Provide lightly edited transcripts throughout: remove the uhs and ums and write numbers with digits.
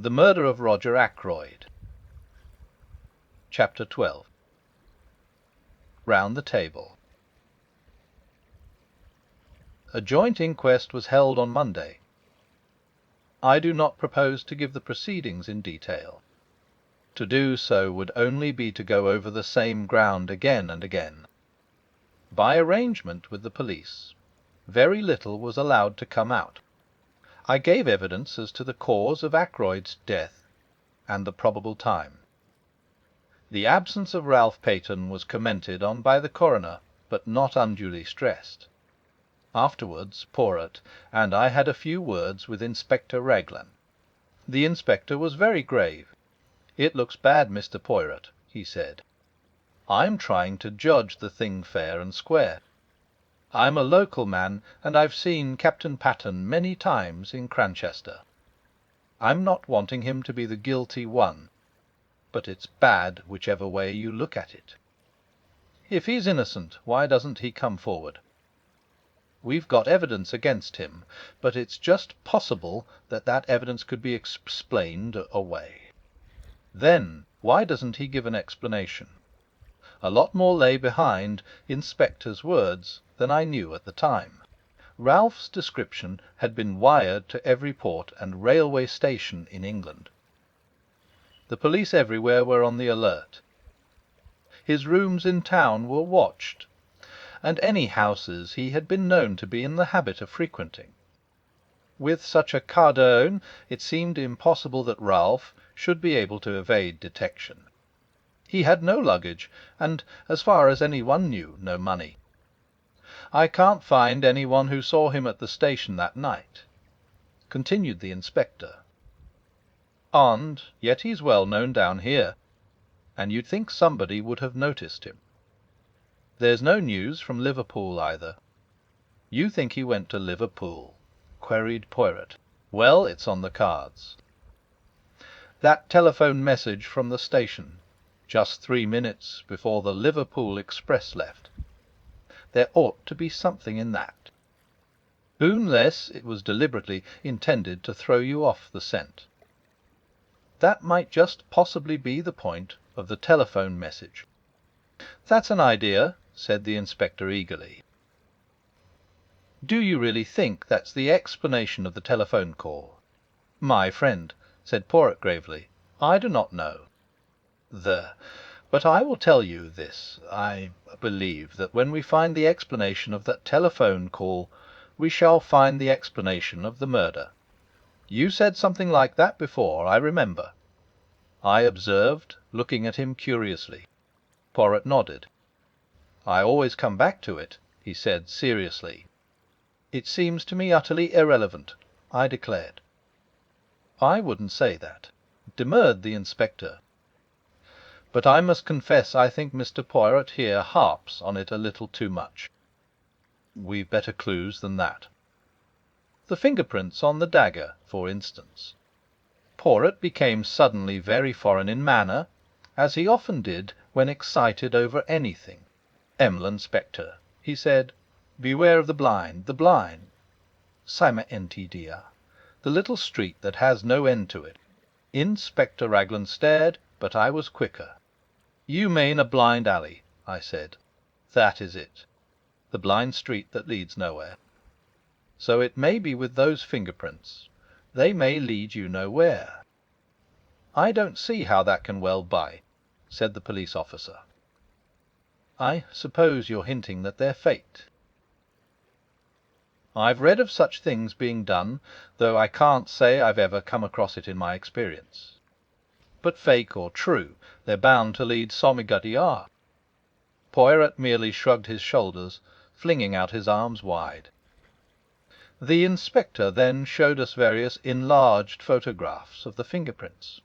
The Murder of Roger Ackroyd. Chapter 12. Round the Table. A joint inquest was held on Monday. I do not propose to give the proceedings in detail. To do so would only be to go over the same ground again and again. By arrangement with the police, very little was allowed to come out. I gave evidence as to the cause of Ackroyd's death and the probable time. The absence of Ralph Peyton was commented on by the coroner, but not unduly stressed. Afterwards Poirot and I had a few words with Inspector Raglan. The inspector was very grave. "It looks bad, Mr. Poirot," he said. "I'm trying to judge the thing fair and square. I'm a local man, and I've seen Captain Patterne many times in Cranchester. I'm not wanting him to be the guilty one, but it's bad whichever way you look at it. If he's innocent, why doesn't he come forward? We've got evidence against him, but it's just possible that that evidence could be explained away. Then why doesn't he give an explanation? A lot more lay behind Inspector's words than I knew at the time. Ralph's description had been wired to every port and railway station in England. The police everywhere were on the alert. His rooms in town were watched, and any houses he had been known to be in the habit of frequenting. With such a cardone, it seemed impossible that Ralph should be able to evade detection. He had no luggage, and, as far as any one knew, no money. I can't find any one who saw him at the station that night," continued the inspector. "And yet he's well known down here, and you'd think somebody would have noticed him. There's no news from Liverpool either." "You think he went to Liverpool?" queried Poirot. "Well, it's on the cards. That telephone message from the station, just 3 minutes before the Liverpool express left. There ought to be something in that, unless it was deliberately intended to throw you off the scent. That might just possibly be the point of the telephone message." "That's an idea," said the inspector eagerly. "Do you really think that's the explanation of the telephone call?" "My friend," said Poirot gravely, "I do not know. But I will tell you this. I believe that when we find the explanation of that telephone call, we shall find the explanation of the murder. You said something like that before, I remember." I observed, looking at him curiously. Poirot nodded. "I always come back to it," he said seriously. "It seems to me utterly irrelevant," I declared. "I wouldn't say that," demurred the inspector. "But I must confess I think Mr. Poirot here harps on it a little too much. We've better clues than that. The fingerprints on the dagger, for instance." Poirot became suddenly very foreign in manner, as he often did when excited over anything. "Emlyn Spectre," he said. "Beware of the blind, the blind. Cyma Ntda, the little street that has no end to it." Inspector Raglan stared, but I was quicker. "You mean a blind alley," I said. "That is it. The blind street that leads nowhere. So it may be with those fingerprints. They may lead you nowhere." "I don't see how that can well be," said the police officer. "I suppose you're hinting that they're faked." "I've read of such things being done, though I can't say I've ever come across it in my experience. But fake or true, they're bound to lead somewhere." Poirot merely shrugged his shoulders, flinging out his arms wide. The inspector then showed us various enlarged photographs of the fingerprints,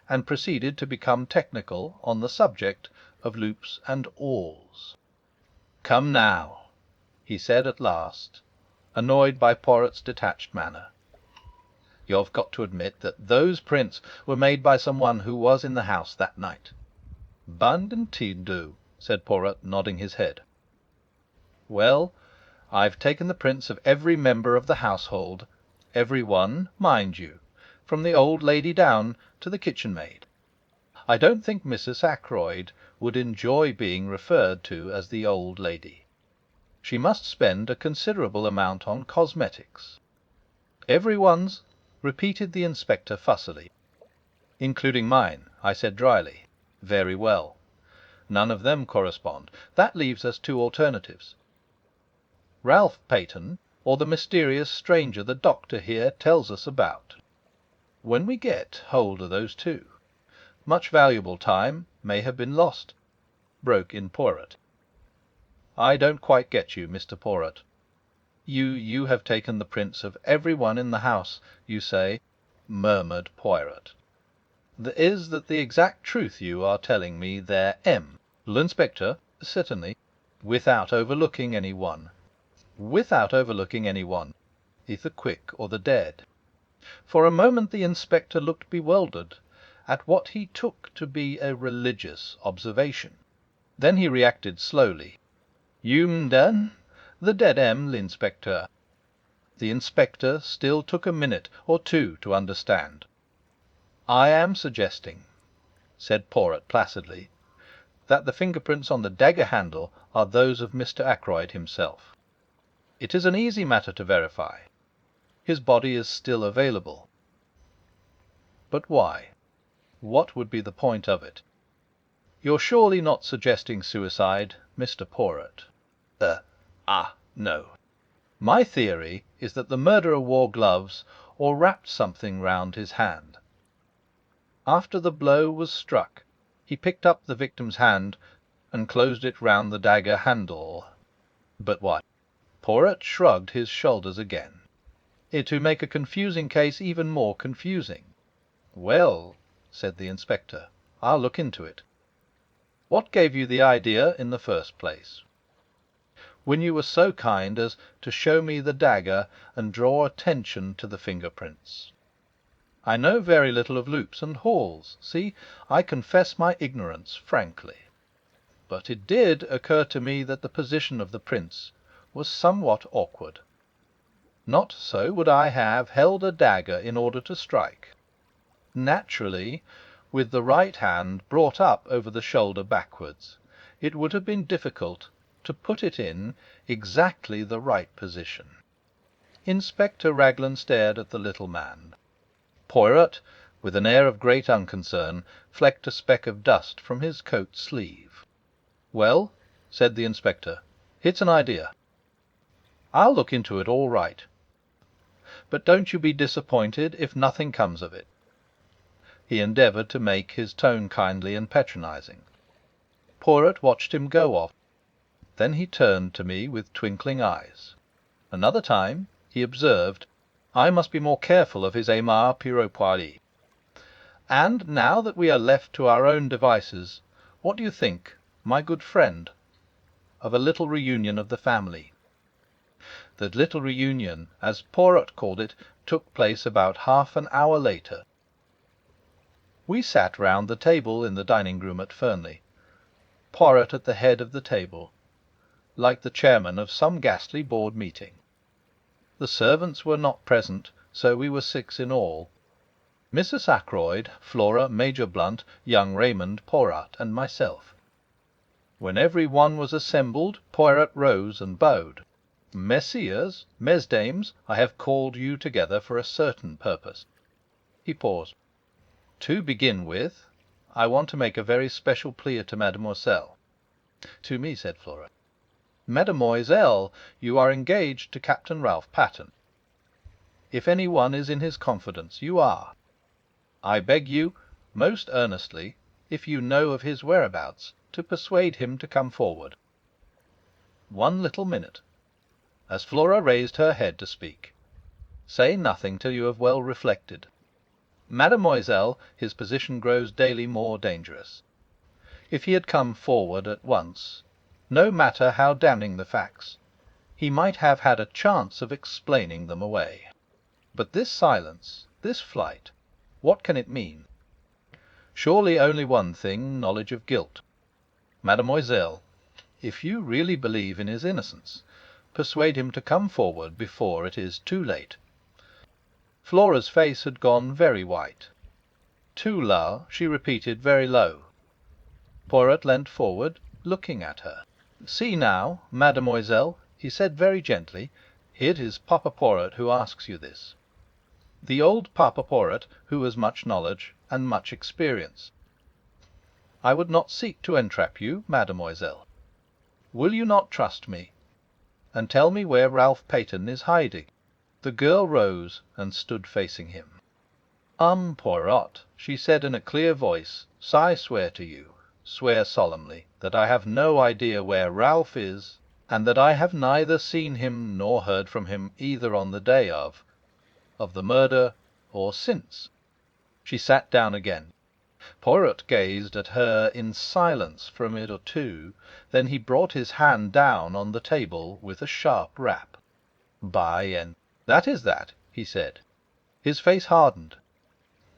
and proceeded to become technical on the subject of loops and awls. "Come now," he said at last, annoyed by Poirot's detached manner. "You've got to admit that those prints were made by someone who was in the house that night." "Bandentydo," said Poirot, nodding his head. "Well, I've taken the prints of every member of the household, every one, mind you, from the old lady down to the kitchen maid. I don't think Mrs. Ackroyd would enjoy being referred to as the old lady. She must spend a considerable amount on cosmetics. Everyone's, repeated the inspector fussily. Including mine, I said dryly. Very well. None of them correspond. That leaves us two alternatives. Ralph Peyton, or the mysterious stranger the doctor here tells us about. When we get hold of those two, much valuable time may have been lost, broke in Poirot. I don't quite get you, Mr. Poirot. You have taken the prints of every one in the house, you say, murmured Poirot. Is that the exact truth you are telling me there, M? L'inspector, certainly, without overlooking any one. Without overlooking any one, either quick or the dead. For a moment the inspector looked bewildered at what he took to be a religious observation. Then he reacted slowly. "You'm done? The dead M, l'inspecteur." The inspector still took a minute or two to understand. "I am suggesting," said Poirot placidly, "that the fingerprints on the dagger handle are those of Mr. Ackroyd himself. It is an easy matter to verify. His body is still available. But why? What would be the point of it? You're surely not suggesting suicide, Mr. Poirot?" No. My theory is that the murderer wore gloves or wrapped something round his hand. After the blow was struck, he picked up the victim's hand and closed it round the dagger handle. But what? Poirot shrugged his shoulders again. To make a confusing case even more confusing. "Well," said the inspector, "I'll look into it. What gave you the idea in the first place? When you were so kind as to show me the dagger and draw attention to the fingerprints. I know very little of loops and halls. See, I confess my ignorance frankly. But it did occur to me that the position of the prints was somewhat awkward. Not so would I have held a dagger in order to strike. Naturally, with the right hand brought up over the shoulder backwards, it would have been difficult to put it in exactly the right position." Inspector Raglan stared at the little man. Poirot, with an air of great unconcern, flecked a speck of dust from his coat sleeve. "Well," said the inspector, "it's an idea. I'll look into it all right. But don't you be disappointed if nothing comes of it." He endeavoured to make his tone kindly and patronizing. Poirot watched him go off. Then he turned to me with twinkling eyes. Another time he observed, "I must be more careful of his aimar piropoili. And now that we are left to our own devices, what do you think, my good friend, of a little reunion of the family?" The little reunion, as Poirot called it, took place about half an hour later. We sat round the table in the dining-room at Fernley, Poirot at the head of the table, like the chairman of some ghastly board meeting. The servants were not present, so we were 6 in all. Mrs. Ackroyd, Flora, Major Blunt, young Raymond, Poirot, and myself. When every one was assembled, Poirot rose and bowed. "Messieurs, mesdames, I have called you together for a certain purpose." He paused. "To begin with, I want to make a very special plea to mademoiselle." "To me," said Flora. "Mademoiselle, you are engaged to Captain Ralph Patterne. If any one is in his confidence, you are. I beg you, most earnestly, if you know of his whereabouts, to persuade him to come forward. One little minute." As Flora raised her head to speak, "Say nothing till you have well reflected. Mademoiselle, his position grows daily more dangerous. If he had come forward at once, no matter how damning the facts, he might have had a chance of explaining them away. But this silence, this flight, what can it mean? Surely only one thing, knowledge of guilt. Mademoiselle, if you really believe in his innocence, persuade him to come forward before it is too late." Flora's face had gone very white. "Too low," she repeated very low. Poirot leant forward, looking at her. "See now, mademoiselle," he said very gently, "it is Papa Poirot who asks you this. The old Papa Poirot who has much knowledge and much experience. I would not seek to entrap you, mademoiselle. Will you not trust me, and tell me where Ralph Peyton is hiding?" The girl rose and stood facing him. Poirot," she said in a clear voice, "I swear to you, swear solemnly, that I have no idea where Ralph is, and that I have neither seen him nor heard from him either on the day of the murder or since." She sat down again. Poirot gazed at her in silence for a minute or two, then he brought his hand down on the table with a sharp rap. "That is that," he said. His face hardened.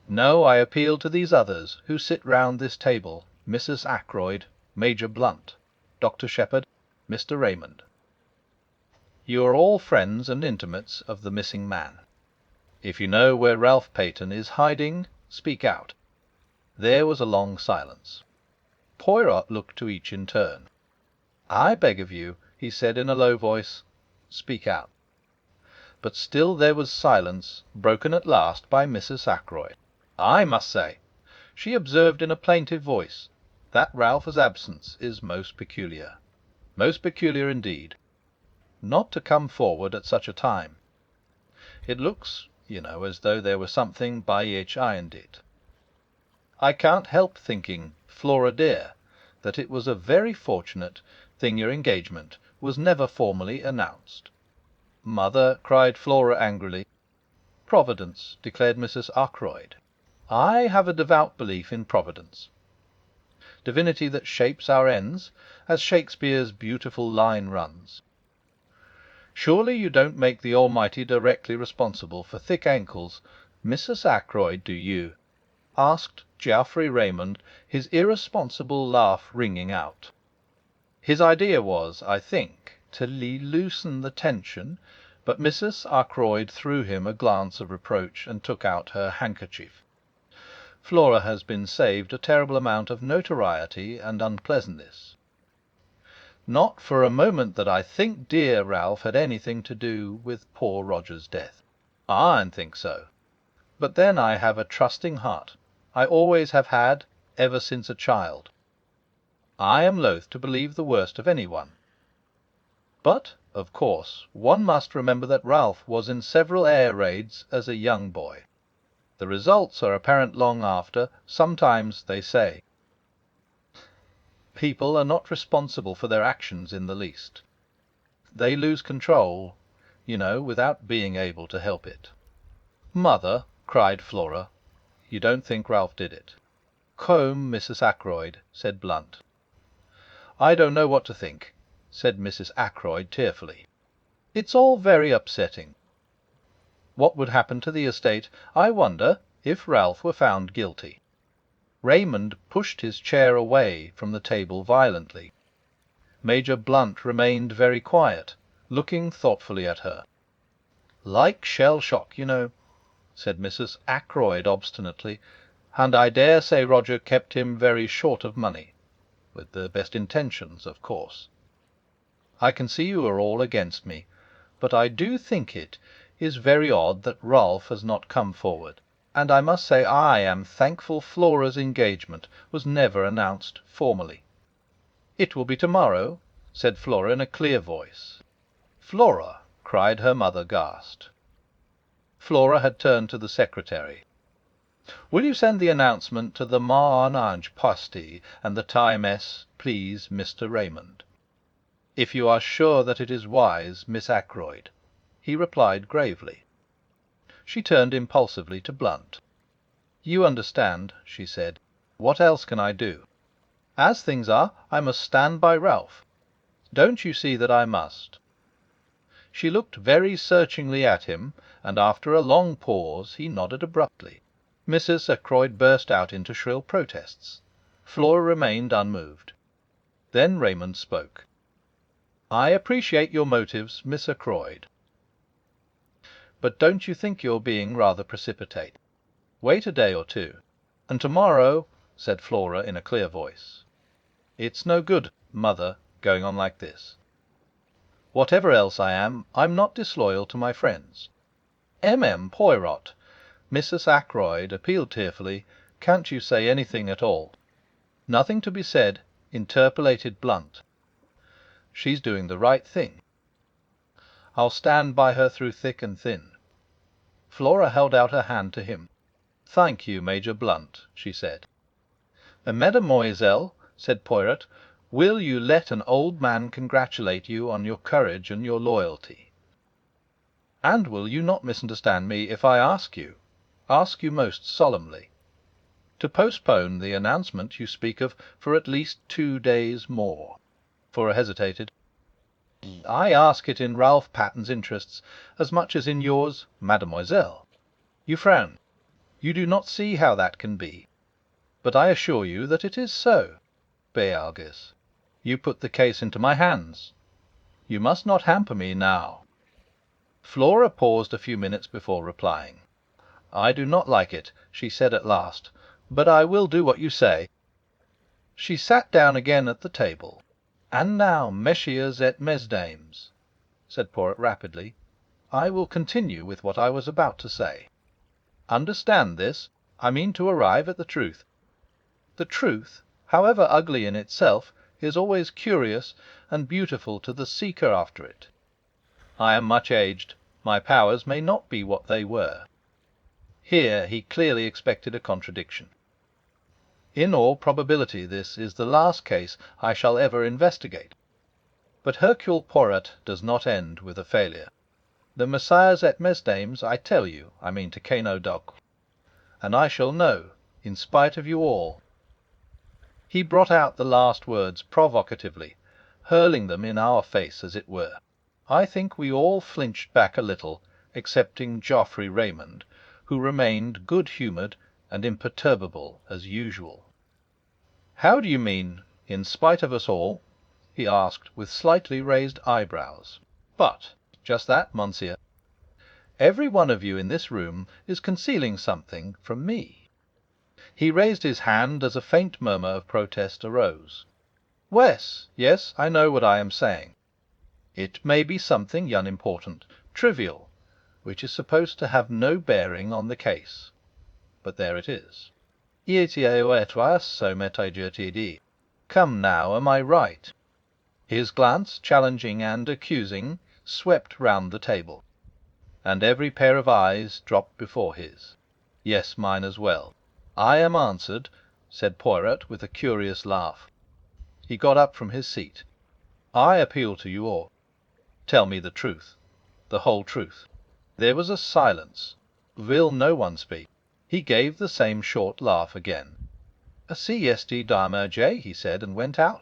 "No, I appeal to these others who sit round this table, Mrs. Ackroyd, Major Blunt, Dr. Shepherd, Mr. Raymond. You are all friends and intimates of the missing man. If you know where Ralph Peyton is hiding, speak out." There was a long silence. Poirot looked to each in turn. "I beg of you," he said in a low voice, "speak out." But still there was silence, broken at last by Mrs. Ackroyd. "I must say," she observed in a plaintive voice, "that Ralph's absence is most peculiar. Most peculiar indeed. Not to come forward at such a time. It looks, as though there was something behind it. I can't help thinking, Flora dear, that it was a very fortunate thing your engagement was never formally announced." "Mother," cried Flora angrily. "Providence," declared Mrs. Ackroyd. "I have a devout belief in Providence. Divinity that shapes our ends, as Shakespeare's beautiful line runs. Surely you don't make the Almighty directly responsible for thick ankles, Mrs. Ackroyd, do you?" asked Geoffrey Raymond, his irresponsible laugh ringing out. His idea was, I think, to loosen the tension, but Mrs. Ackroyd threw him a glance of reproach and took out her handkerchief. Flora has been saved a terrible amount of notoriety and unpleasantness. Not for a moment that I think dear Ralph had anything to do with poor Roger's death. I think so. But then I have a trusting heart. I always have had, ever since a child. I am loath to believe the worst of anyone. But, of course, one must remember that Ralph was in several air raids as a young boy. The results are apparent long after. Sometimes, they say, people are not responsible for their actions in the least. They lose control, without being able to help it." "Mother," cried Flora, "you don't think Ralph did it?" "Come, Mrs. Ackroyd," said Blunt. "I don't know what to think," said Mrs. Ackroyd tearfully. "It's all very upsetting. What would happen to the estate, I wonder, if Ralph were found guilty?" Raymond pushed his chair away from the table violently. Major Blunt remained very quiet, looking thoughtfully at her. "Like shell shock, said Mrs. Ackroyd obstinately, "and I dare say Roger kept him very short of money. With the best intentions, of course. I can see you are all against me, but I do think it is very odd that Ralph has not come forward, and I must say I am thankful Flora's engagement was never announced formally." "It will be tomorrow," said Flora in a clear voice. "Flora!" cried her mother, aghast. Flora had turned to the secretary. "Will you send the announcement to the Marnage Pasty and the Time-S, please, Mr. Raymond? If you are sure that it is wise, Miss Ackroyd," he replied gravely. She turned impulsively to Blunt. "You understand," she said. "What else can I do? As things are, I must stand by Ralph. Don't you see that I must?" She looked very searchingly at him, and after a long pause he nodded abruptly. Mrs. Ackroyd burst out into shrill protests. Flora remained unmoved. Then Raymond spoke. "I appreciate your motives, Miss Ackroyd. But don't you think you're being rather precipitate? Wait a day or two. And tomorrow," said Flora in a clear voice. "It's no good, mother, going on like this. Whatever else I am, I'm not disloyal to my friends. M.M. Poirot," Mrs. Ackroyd appealed tearfully, "can't you say anything at all?" "Nothing to be said," interpolated Blunt. "She's doing the right thing. I'll stand by her through thick and thin." Flora held out her hand to him. "Thank you, Major Blunt," she said. "Mademoiselle," said Poirot, "will you let an old man congratulate you on your courage and your loyalty? And will you not misunderstand me if I ask you most solemnly, to postpone the announcement you speak of for at least 2 days more?" Flora hesitated. "I ask it in Ralph Patton's interests as much as in yours, mademoiselle. You frown. You do not see how that can be. But I assure you that it is so. Beargis, you put the case into my hands. You must not hamper me now." Flora paused a few minutes before replying. "I do not like it," she said at last, "but I will do what you say." She sat down again at the table. "And now, messieurs et mesdames," said Poirot rapidly, "I will continue with what I was about to say. Understand this: I mean to arrive at the truth. The truth, however ugly in itself, is always curious and beautiful to the seeker after it. I am much aged. My powers may not be what they were." Here he clearly expected a contradiction. "In all probability this is the last case I shall ever investigate. But Hercule Poirot does not end with a failure. The messieurs et mesdames, I tell you, I mean to Cano Doc, and I shall know, in spite of you all." He brought out the last words provocatively, hurling them in our face, as it were. I think we all flinched back a little, excepting Geoffrey Raymond, who remained good-humoured and imperturbable as usual. "How do you mean, in spite of us all?" he asked, with slightly raised eyebrows. "But just that, monsieur. Every one of you in this room is concealing something from me." He raised his hand as a faint murmur of protest arose. Yes, I know what I am saying. It may be something unimportant, trivial, which is supposed to have no bearing on the case. But there it is. Come now, am I right?" His glance, challenging and accusing, swept round the table, and every pair of eyes dropped before his. "Yes, mine as well. I am answered," said Poirot with a curious laugh. He got up from his seat. "I appeal to you all. Tell me the truth, the whole truth." There was a silence. Will no one speak? He gave the same short laugh again. "Si esti dama J," he said, and went out.